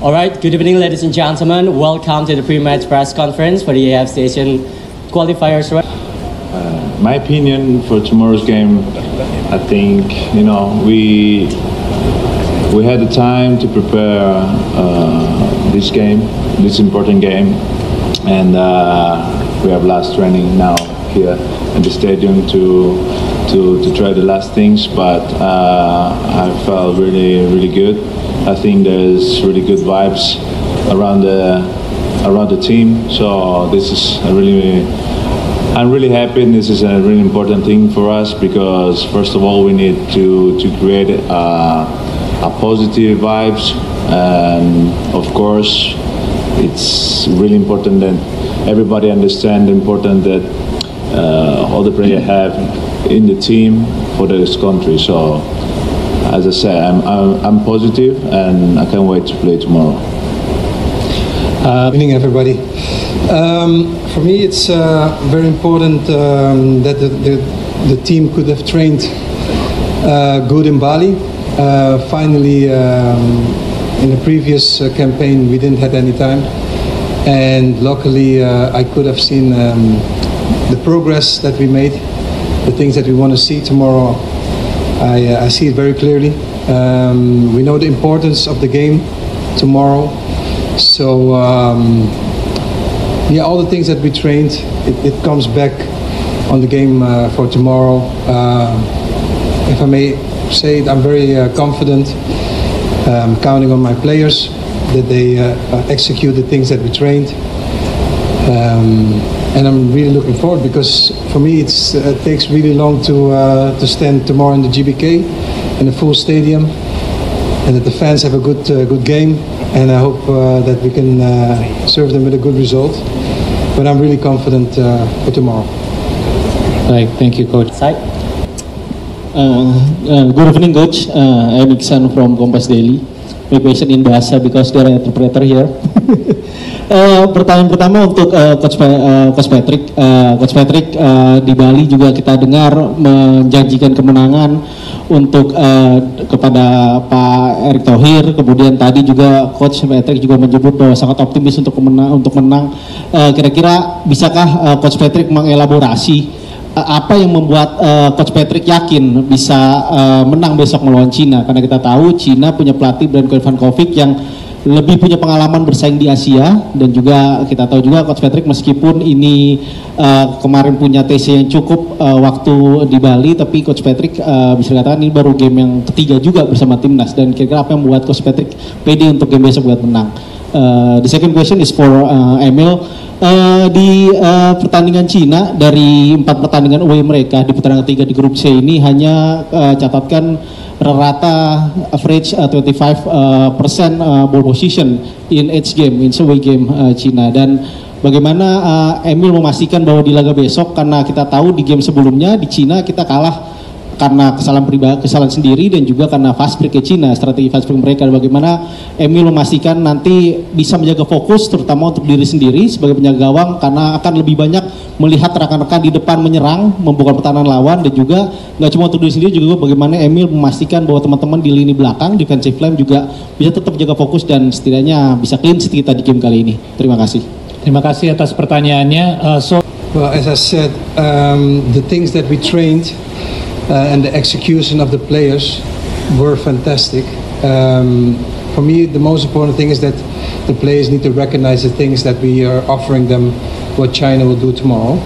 All right, good evening, ladies and gentlemen. Welcome to the pre-match press conference for the AFC Asian qualifiers. My opinion for tomorrow's game, I think we had the time to prepare this game, this important game, and we have last training now here in the stadium to try the last things. But I felt really good. I think there's really good vibes around the team. So this is I'm really happy, and this is a really important thing for us because first of all we need to create a positive vibes, and of course it's really important that everybody understand the importance that all the players have in the team for this country. So as I said, I'm positive and I can't wait to play tomorrow. Good evening, everybody. For me, it's very important that the team could have trained good in Bali. Finally, in the previous campaign, we didn't have any time, and luckily, I could have seen the progress that we made, the things that we want to see tomorrow. I see it very clearly. We know the importance of the game tomorrow. So, all the things that we trained, it comes back on the game for tomorrow. If I may say it, I'm very confident. I'm counting on my players that they execute the things that we trained. And I'm really looking forward because for me it takes really long to stand tomorrow in the GBK in a full stadium, and that the fans have a good game, and I hope that we can serve them with a good result. But I'm really confident for tomorrow. Right, thank you, Coach. Good evening, Coach. I'm Iksan from Kompas Daily. My question in Bahasa because there are interpreter here. Pertanyaan pertama untuk Coach Patrick. Coach Patrick, di Bali juga kita dengar menjanjikan kemenangan untuk kepada Pak Erick Thohir. Kemudian tadi juga Coach Patrick juga menyebut bahwa sangat optimis untuk menang. Kira-kira bisakah Coach Patrick mengelaborasi apa yang membuat Coach Patrick yakin bisa menang besok melawan Cina? Karena kita tahu Cina punya pelatih Branko Ivankovic yang lebih punya pengalaman bersaing di Asia, dan juga kita tahu juga Coach Patrick meskipun ini kemarin punya TC yang cukup waktu di Bali, tapi Coach Patrick bisa dikatakan ini baru game yang ketiga juga bersama timnas, dan kira-kira apa yang membuat Coach Patrick pede untuk game besok buat menang? The second question is for Emil. Di pertandingan Cina, dari 4 pertandingan away mereka di putaran ketiga di grup C ini hanya catatkan rata average 25% ball position in each game, in away game Cina. Dan bagaimana Emil memastikan bahwa di laga besok, karena kita tahu di game sebelumnya di Cina kita kalah karena kesalahan sendiri dan juga karena fast break ke Cina, strategi fast break mereka. Bagaimana Emil memastikan nanti bisa menjaga fokus terutama untuk diri sendiri sebagai penjaga gawang, karena akan lebih banyak melihat rekan-rekan di depan menyerang, membuka pertahanan lawan, dan juga nggak cuma untuk diri sendiri, juga bagaimana Emil memastikan bahwa teman-teman di lini belakang defensive line juga bisa tetap jaga fokus dan setidaknya bisa clean sheet kita di game kali ini. Terima kasih. Terima kasih atas pertanyaannya. Well, as I said, the things that we trained and the execution of the players were fantastic. For me, the most important thing is that the players need to recognize the things that we are offering them, what China will do tomorrow.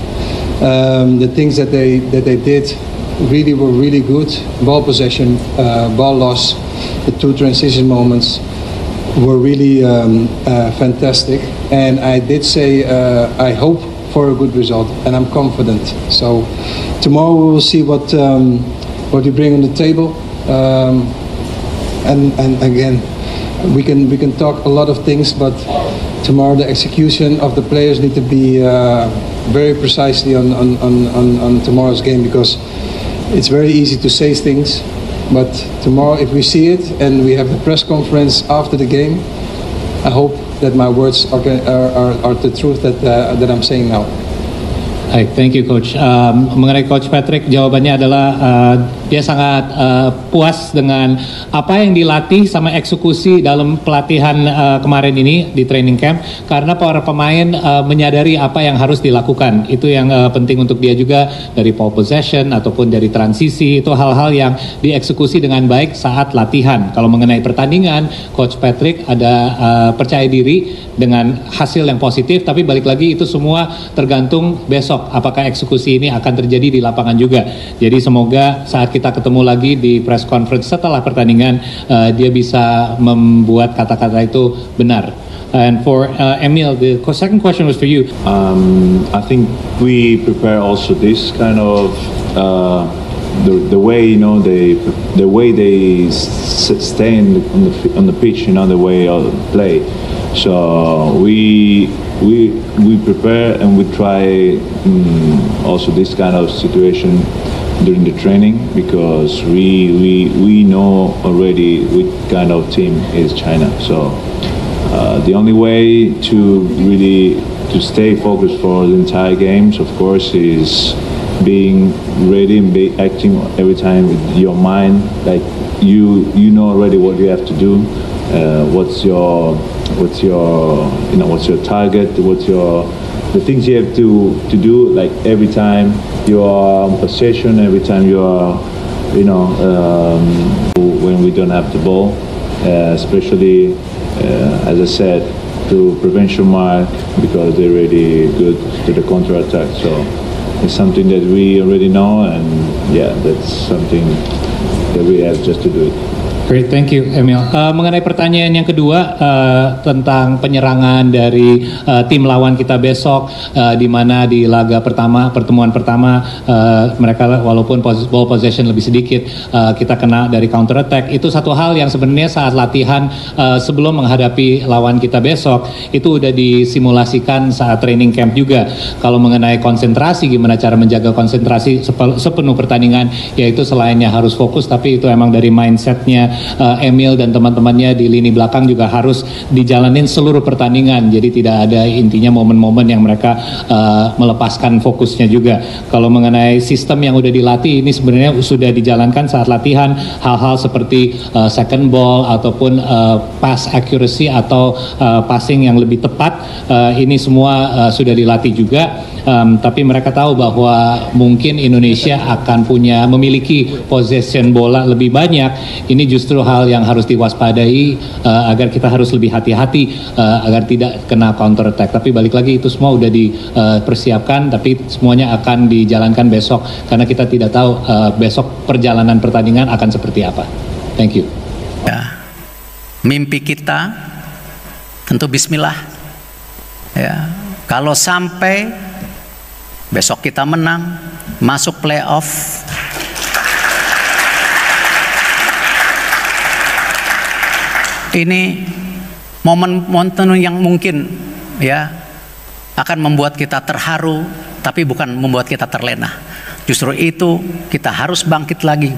The things that they did really were really good. Ball possession, ball loss, the 2 transition moments were really fantastic. And I did say I hope for a good result, and I'm confident. So tomorrow we will see what we bring on the table, and again we can talk a lot of things, but tomorrow the execution of the players need to be very precisely on tomorrow's game, because it's very easy to say things, but tomorrow if we see it and we have the press conference after the game, I hope that my words are the truth that I'm saying now. Baik, thank you Coach. Mengenai Coach Patrick, jawabannya adalah dia sangat puas dengan apa yang dilatih sama eksekusi dalam pelatihan kemarin ini di training camp, karena para pemain menyadari apa yang harus dilakukan. Itu yang penting untuk dia juga, dari ball possession ataupun dari transisi, itu hal-hal yang dieksekusi dengan baik saat latihan. Kalau mengenai pertandingan, Coach Patrick ada percaya diri dengan hasil yang positif, tapi balik lagi itu semua tergantung besok apakah eksekusi ini akan terjadi di lapangan juga. Jadi semoga saat kita ketemu lagi di press conference setelah pertandingan, dia bisa membuat kata-kata itu benar. And for Emil, the second question was for you. I think we prepare also this kind of the way the way they stay on the pitch, the way of play. So we prepare and we try also this kind of situation during the training, because we know already which kind of team is China. So the only way to really to stay focused for the entire games, of course, is being ready and acting every time with your mind, like you know already what you have to do. What's your target? The things you have to do, like every time you are on possession, every time you are when we don't have the ball, especially as I said, to prevention mark, because they're really good to the counter attack. So it's something that we already know, and yeah, that's something that we have just to do it. Great, thank you Emil. Mengenai pertanyaan yang kedua tentang penyerangan dari tim lawan kita besok, di mana di laga pertama, pertemuan pertama mereka walaupun ball possession lebih sedikit, kita kena dari counter attack. Itu satu hal yang sebenarnya saat latihan sebelum menghadapi lawan kita besok itu udah disimulasikan saat training camp juga. Kalau mengenai konsentrasi, gimana cara menjaga konsentrasi sepenuh pertandingan, yaitu selainnya harus fokus, tapi itu emang dari mindsetnya Emil dan teman-temannya di lini belakang juga harus dijalanin seluruh pertandingan. Jadi tidak ada intinya momen-momen yang mereka melepaskan fokusnya juga. Kalau mengenai sistem yang udah dilatih, ini sebenarnya sudah dijalankan saat latihan, hal-hal seperti second ball ataupun pass accuracy atau passing yang lebih tepat, ini semua sudah dilatih juga. Tapi mereka tahu bahwa mungkin Indonesia akan memiliki possession bola lebih banyak. Ini justru hal yang harus diwaspadai, agar kita harus lebih hati-hati agar tidak kena counter attack. Tapi balik lagi, itu semua udah dipersiapkan, tapi semuanya akan dijalankan besok, karena kita tidak tahu besok perjalanan pertandingan akan seperti apa. Thank you. Ya, mimpi kita tentu bismillah. Ya, kalau sampai besok kita menang, masuk playoff, ini momen yang mungkin ya akan membuat kita terharu, tapi bukan membuat kita terlena. Justru itu kita harus bangkit lagi.